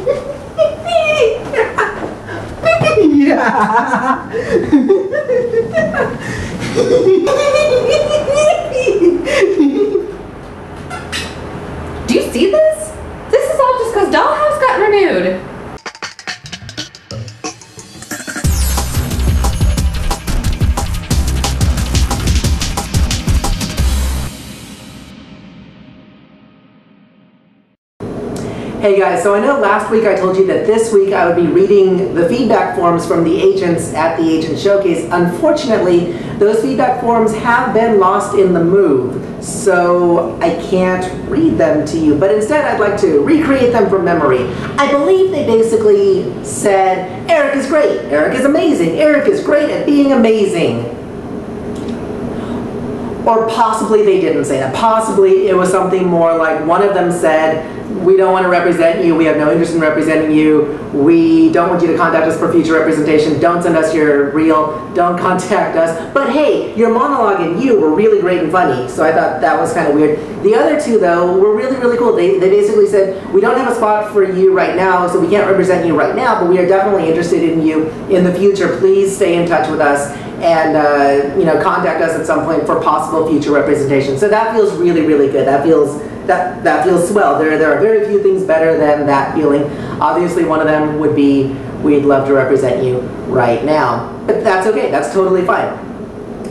Yeah. Do you see this? This is all just because Dollhouse got renewed. Hey guys, so I know last week I told you that this week I would be reading the feedback forms from the agents at the Agent Showcase. Unfortunately, those feedback forms have been lost in the move, so I can't read them to you, but instead I'd like to recreate them from memory. I believe they basically said, Eric is great, Eric is amazing, Eric is great at being amazing. Or possibly they didn't say that. Possibly it was something more like one of them said, we don't want to represent you, we have no interest in representing you, we don't want you to contact us for future representation, don't send us your reel, don't contact us, but hey, your monologue and you were really great and funny, so I thought that was kind of weird. The other two though were really, really cool. They basically said, we don't have a spot for you right now, so we can't represent you right now, but we are definitely interested in you in the future. Please stay in touch with us and you know, contact us at some point for possible future representation. So that feels really, really good. That feels swell. There are very few things better than that feeling. Obviously one of them would be, we'd love to represent you right now. But that's okay, that's totally fine.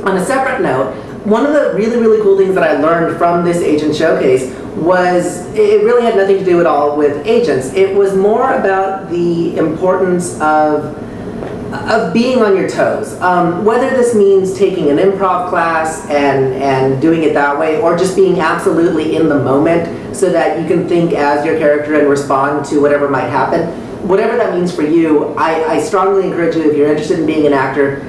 On a separate note, one of the really, really cool things that I learned from this Agent Showcase was, it really had nothing to do at all with agents. It was more about the importance of being on your toes. Whether this means taking an improv class and doing it that way, or just being absolutely in the moment so that you can think as your character and respond to whatever might happen. Whatever that means for you, I strongly encourage you, if you're interested in being an actor,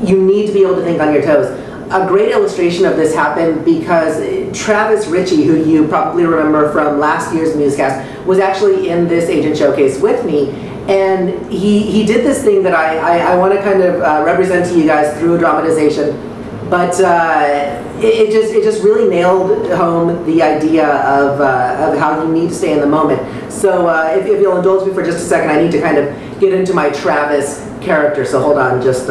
you need to be able to think on your toes. A great illustration of this happened because Travis Ritchie, who you probably remember from last year's Musecast, was actually in this Agent Showcase with me. And he did this thing that I want to kind of represent to you guys through a dramatization, but it just really nailed home the idea of how you need to stay in the moment. So if you'll indulge me for just a second, I need to kind of get into my Travis character. So hold on, just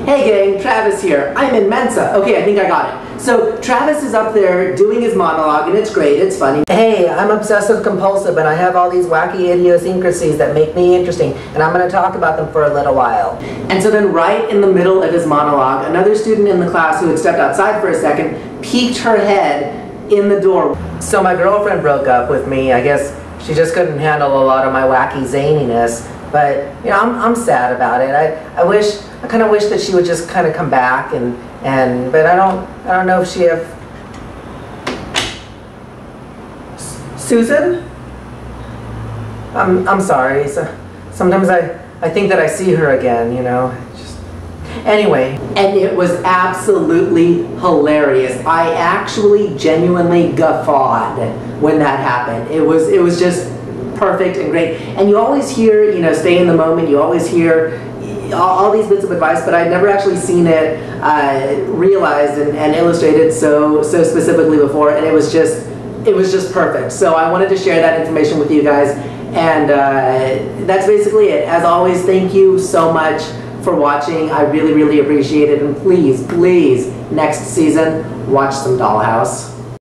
Hey gang, Travis here. I'm in Mensa. Okay, I think I got it. So Travis is up there doing his monologue and it's great, it's funny. Hey, I'm obsessive compulsive and I have all these wacky idiosyncrasies that make me interesting and I'm going to talk about them for a little while. And so then right in the middle of his monologue, another student in the class who had stepped outside for a second peeked her head in the door. So my girlfriend broke up with me. I guess she just couldn't handle a lot of my wacky zaniness. But you know, I'm sad about it. I kind of wish that she would just kind of come back but I don't know if she have. Susan? I'm sorry. So, sometimes I think that I see her again, you know. Anyway, and it was absolutely hilarious. I actually genuinely guffawed when that happened. It was just perfect and great. And you always hear, you know, stay in the moment. You always hear all these bits of advice, but I'd never actually seen it realized and illustrated so specifically before, and it was just perfect. So I wanted to share that information with you guys, and that's basically it. As always, thank you so much for watching. I really, really appreciate it, and please, please, next season, watch some Dollhouse.